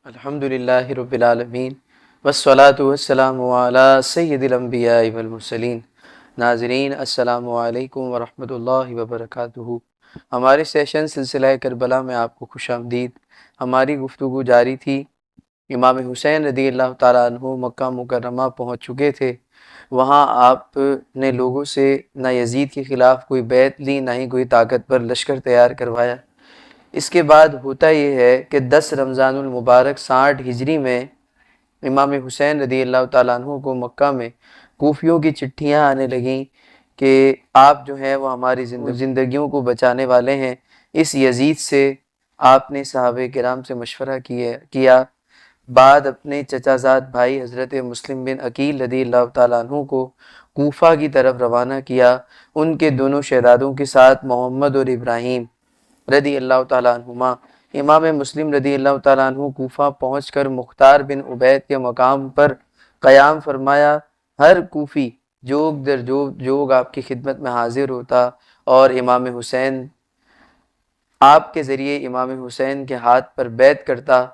الحمدللہ رب العالمین والصلاة والسلام علی سید الانبیاء والمرسلین۔ ناظرین السلام علیکم ورحمۃ اللہ وبرکاتہ۔ ہمارے سیشن سلسلہ کربلا میں آپ کو خوش آمدید۔ ہماری گفتگو جاری تھی۔ امام حسین رضی اللہ تعالیٰ عنہ مکہ مکرمہ پہنچ چکے تھے۔ وہاں آپ نے لوگوں سے نہ یزید کے خلاف کوئی بیعت لی، نہ ہی کوئی طاقتور لشکر تیار کروایا۔ اس کے بعد ہوتا یہ ہے کہ 10 رمضان المبارک 60 ہجری میں امام حسین رضی اللہ تعالیٰ عنہ کو مکہ میں کوفیوں کی چٹھیاں آنے لگیں کہ آپ جو ہیں وہ ہماری زندگیوں کو بچانے والے ہیں۔ اس یزید سے آپ نے صحابہ کرام سے مشورہ کیا، بعد اپنے چچا زاد بھائی حضرت مسلم بن عقیل رضی اللہ تعالیٰ عنہ کو کوفہ کی طرف روانہ کیا، ان کے دونوں شہزادوں کے ساتھ محمد اور ابراہیم رضی اللہ تعالیٰ عنہما۔ امام مسلم رضی اللہ تعالیٰ عنہ کوفہ پہنچ کر مختار بن عبید کے مقام پر قیام فرمایا۔ ہر کوفی جوگ در جوگ آپ کی خدمت میں حاضر ہوتا اور امام حسین آپ کے ذریعے امام حسین کے ہاتھ پر بیعت کرتا،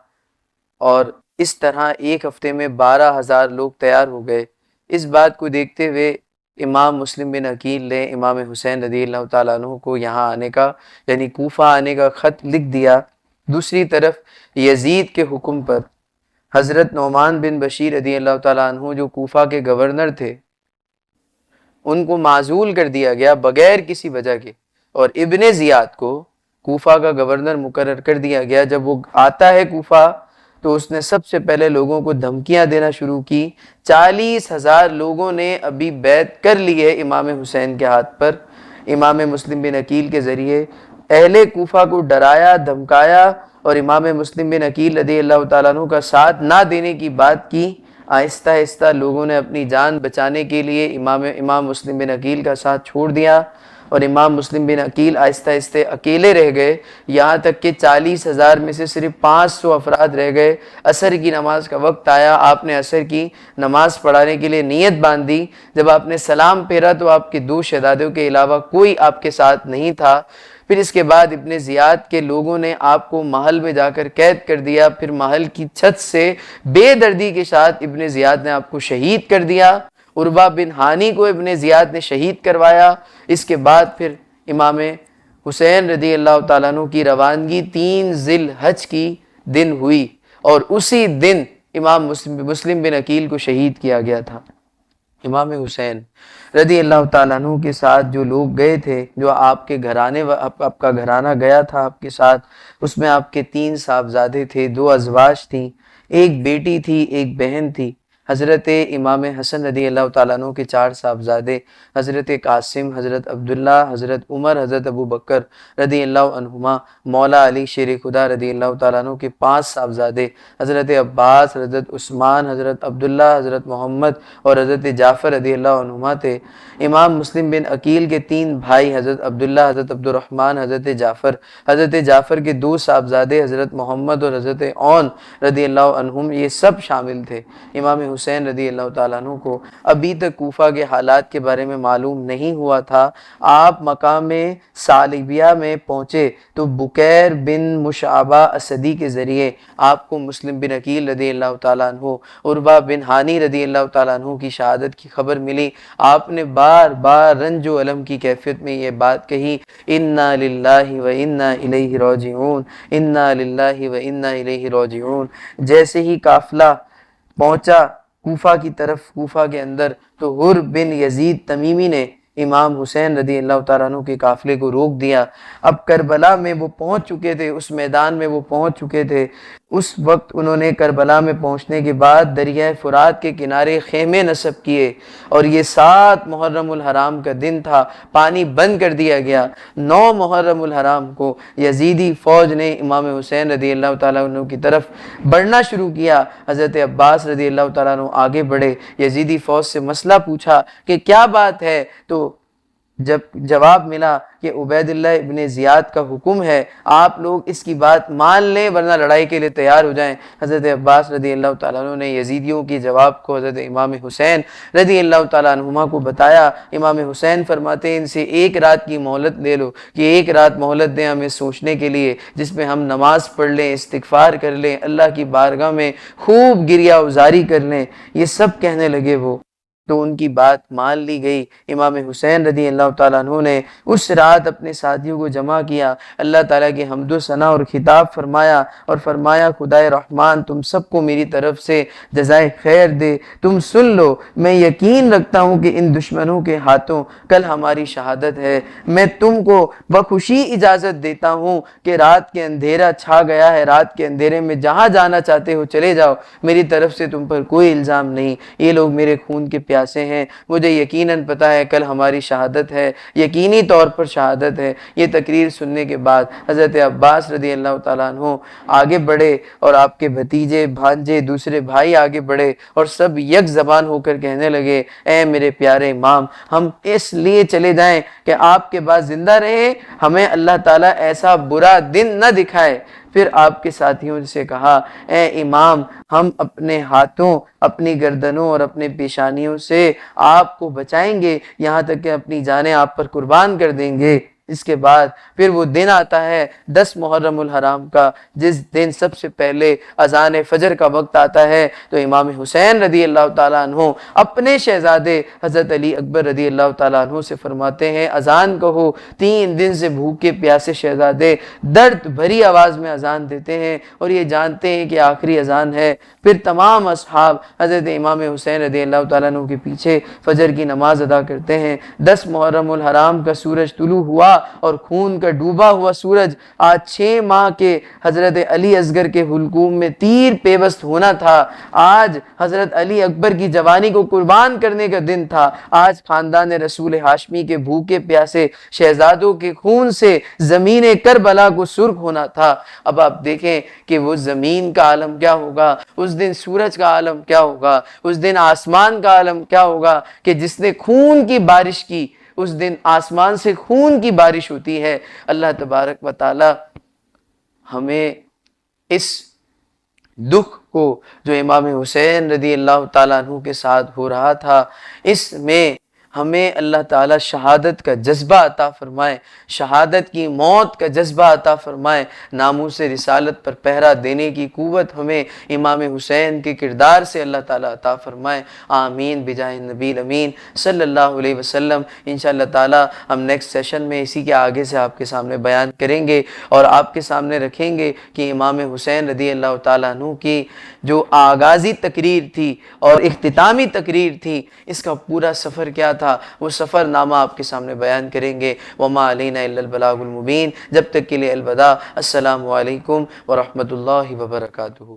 اور اس طرح ایک ہفتے میں 12,000 لوگ تیار ہو گئے۔ اس بات کو دیکھتے ہوئے امام مسلم بن عقیل نے امام حسین رضی اللہ تعالیٰ عنہ کو یہاں آنے کا یعنی کوفہ آنے کا خط لکھ دیا۔ دوسری طرف یزید کے حکم پر حضرت نعمان بن بشیر رضی اللہ تعالیٰ عنہ جو کوفہ کے گورنر تھے، ان کو معزول کر دیا گیا بغیر کسی وجہ کے، اور ابن زیاد کو کوفہ کا گورنر مقرر کر دیا گیا۔ جب وہ آتا ہے کوفہ تو اس نے سب سے پہلے لوگوں کو دھمکیاں دینا شروع کی۔ 40,000 لوگوں نے ابھی بیعت کر لی ہے امام حسین کے ہاتھ پر۔ امام مسلم بن عقیل کے ذریعے اہل کوفہ کو ڈرایا، دھمکایا، اور امام مسلم بن عقیل رضی اللہ تعالیٰ عنہ کا ساتھ نہ دینے کی بات کی۔ آہستہ آہستہ لوگوں نے اپنی جان بچانے کے لیے امام مسلم بن عقیل کا ساتھ چھوڑ دیا، اور امام مسلم بن عقیل آہستہ آہستہ اکیلے رہ گئے، یہاں تک کہ 40,000 میں سے صرف 500 افراد رہ گئے۔ عصر کی نماز کا وقت آیا، آپ نے عصر کی نماز پڑھانے کے لیے نیت باندھی۔ جب آپ نے سلام پھیرا تو آپ کے 2 شہزادوں کے علاوہ کوئی آپ کے ساتھ نہیں تھا۔ پھر اس کے بعد ابن زیاد کے لوگوں نے آپ کو محل میں جا کر قید کر دیا۔ پھر محل کی چھت سے بے دردی کے ساتھ ابن زیاد نے آپ کو شہید کر دیا۔ عربہ بن ہانی کو ابن زیاد نے شہید کروایا۔ اس کے بعد پھر امام حسین رضی اللہ تعالیٰ عنہ کی روانگی 3 ذی الحج کی دن ہوئی، اور اسی دن امام مسلم بن عقیل کو شہید کیا گیا تھا۔ امام حسین رضی اللہ تعالیٰ عنہ کے ساتھ جو لوگ گئے تھے، جو آپ کے گھرانے آپ کا گھرانہ گیا تھا آپ کے ساتھ، اس میں آپ کے 3 صاحبزادے تھے، 2 ازواج تھیں، ایک بیٹی تھی، ایک بہن تھی۔ حضرت امام حسن رضی اللہ تعالیٰ عنہ کے 4 صاحبزادے، حضرت قاسم، حضرت عبداللہ، حضرت عمر، حضرت ابو بکر رضی اللہ عنہما، مولا علی شیر خدا رضی اللہ تعالیٰ عنہ کے 5 صاحبزادے، حضرت عباس، حضرت عثمان، حضرت عبداللہ، حضرت محمد اور حضرت جعفر رضی اللہ عنہما تھے۔ امام مسلم بن عقیل کے 3 بھائی، حضرت عبداللہ، حضرت عبد الرحمن، حضرت جعفر کے 2 صاحبزادے، حضرت محمد اور حضرت عون رضی اللہ عنہم، یہ سب شامل تھے۔ امام حسین رضی اللہ تعالیٰ عنہ کو ابھی تک کوفہ کے حالات کے بارے میں معلوم نہیں ہوا تھا۔ آپ مقام صالبیہ میں پہنچے تو بکیر بن مشعبہ اسدی کے ذریعے آپ کو مسلم بن عقیل رضی اللہ تعالیٰ عنہ، عربہ بن ہانی رضی اللہ تعالیٰ عنہ کی شہادت کی خبر ملی۔ آپ نے بار بار رنج و الم کی کیفیت میں یہ بات کہی، انا للہ و انا الیہ راجعون، انا للہ و انا الیہ راجعون۔ جیسے ہی قافلہ پہنچا کوفہ کی طرف، کوفہ کے اندر، تو حر بن یزید تمیمی نے امام حسین رضی اللہ تعالیٰ عنہ کے قافلے کو روک دیا۔ اب کربلا میں وہ پہنچ چکے تھے، اس میدان میں وہ پہنچ چکے تھے۔ اس وقت انہوں نے کربلا میں پہنچنے کے بعد دریائے فرات کے کنارے خیمے نصب کیے، اور یہ 7 محرم الحرام کا دن تھا، پانی بند کر دیا گیا۔ 9 محرم الحرام کو یزیدی فوج نے امام حسین رضی اللہ تعالیٰ عنہ کی طرف بڑھنا شروع کیا۔ حضرت عباس رضی اللہ تعالیٰ عنہ آگے بڑھے، یزیدی فوج سے مسئلہ پوچھا کہ کیا بات ہے، تو جب جواب ملا کہ عبید اللہ ابن زیاد کا حکم ہے آپ لوگ اس کی بات مان لیں ورنہ لڑائی کے لیے تیار ہو جائیں، حضرت عباس رضی اللہ تعالیٰ عنہ نے یزیدیوں کی جواب کو حضرت امام حسین رضی اللہ تعالیٰ عنہما کو بتایا۔ امام حسین فرماتے ہیں ان سے ایک رات کی مہلت لے لو، کہ ایک رات مہلت دیں ہمیں سوچنے کے لیے، جس میں ہم نماز پڑھ لیں، استغفار کر لیں، اللہ کی بارگاہ میں خوب گریہ ازاری کر لیں۔ یہ سب کہنے لگے وہ، تو ان کی بات مان لی گئی۔ امام حسین رضی اللہ تعالیٰ عنہ نے اس رات اپنے ساتھیوں کو جمع کیا، اللہ تعالیٰ کی حمد و ثنا اور خطاب فرمایا اور فرمایا خدائے رحمان تم سب کو میری طرف سے جزائے خیر دے، تم سن لو، میں یقین رکھتا ہوں کہ ان دشمنوں کے ہاتھوں کل ہماری شہادت ہے۔ میں تم کو بخوشی اجازت دیتا ہوں کہ رات کے اندھیرا چھا گیا ہے، رات کے اندھیرے میں جہاں جانا چاہتے ہو چلے جاؤ، میری طرف سے تم پر کوئی الزام نہیں، یہ لوگ میرے خون کے پیاسے ہیں، مجھے یقیناً پتہ ہے کل ہماری شہادت ہے، یقینی طور پر شہادت ہے۔ یہ تقریر سننے کے بعد حضرت عباس رضی اللہ تعالیٰ عنہ آگے بڑھے اور آپ کے بھتیجے، بھانجے، دوسرے بھائی آگے بڑھے اور سب یک زبان ہو کر کہنے لگے اے میرے پیارے امام، ہم اس لیے چلے جائیں کہ آپ کے بعد زندہ رہے، ہمیں اللہ تعالیٰ ایسا برا دن نہ دکھائے۔ پھر آپ کے ساتھیوں سے کہا اے امام، ہم اپنے ہاتھوں، اپنی گردنوں اور اپنے پیشانیوں سے آپ کو بچائیں گے، یہاں تک کہ اپنی جانیں آپ پر قربان کر دیں گے۔ اس کے بعد پھر وہ دن آتا ہے 10 محرم الحرام کا، جس دن سب سے پہلے اذان فجر کا وقت آتا ہے، تو امام حسین رضی اللہ تعالیٰ عنہ اپنے شہزادے حضرت علی اکبر رضی اللہ تعالیٰ عنہ سے فرماتے ہیں اذان کہو۔ 3 دن سے بھوکے پیاسے شہزادے درد بھری آواز میں اذان دیتے ہیں اور یہ جانتے ہیں کہ آخری اذان ہے۔ پھر تمام اصحاب حضرت امام حسین رضی اللہ تعالیٰ عنہ کے پیچھے فجر کی نماز ادا کرتے ہیں۔ 10 محرم الحرام کا سورج طلوع ہوا اور خون کا ڈوبا ہوا سورج آج 6 ماہ کے حضرت علی اصغر کے حلقوم میں تیر پیوست ہونا تھا، آج حضرت علی اکبر کی جوانی کو قربان کرنے کا دن تھا، آج خاندان رسول ہاشمی کے بھوکے پیاسے شہزادوں کے خون سے زمین کربلا کو سرخ ہونا تھا۔ اب آپ دیکھیں کہ وہ زمین کا عالم کیا ہوگا، اس دن سورج کا عالم کیا ہوگا، اس دن آسمان کا عالم کیا ہوگا کہ جس نے خون کی بارش کی، اس دن آسمان سے خون کی بارش ہوتی ہے۔ اللہ تبارک و تعالی ہمیں اس دکھ کو جو امام حسین رضی اللہ تعالیٰ عنہ کے ساتھ ہو رہا تھا، اس میں ہمیں اللہ تعالیٰ شہادت کا جذبہ عطا فرمائے، شہادت کی موت کا جذبہ عطا فرمائے، ناموس رسالت پر پہرا دینے کی قوت ہمیں امام حسین کے کردار سے اللہ تعالیٰ عطا فرمائے۔ آمین بجاہ نبی الامین صلی اللہ علیہ وسلم۔ انشاءاللہ تعالیٰ ہم نیکسٹ سیشن میں اسی کے آگے سے آپ کے سامنے بیان کریں گے اور آپ کے سامنے رکھیں گے کہ امام حسین رضی اللہ تعالیٰ عنہ کی جو آغازی تقریر تھی اور اختتامی تقریر تھی، اس کا پورا سفر کیا تھا، وہ سفر نامہ آپ کے سامنے بیان کریں گے۔ وما علینا الا البلاغ المبین۔ جب تک کے لیے الوداع، السلام علیکم ورحمۃ اللہ وبرکاتہ۔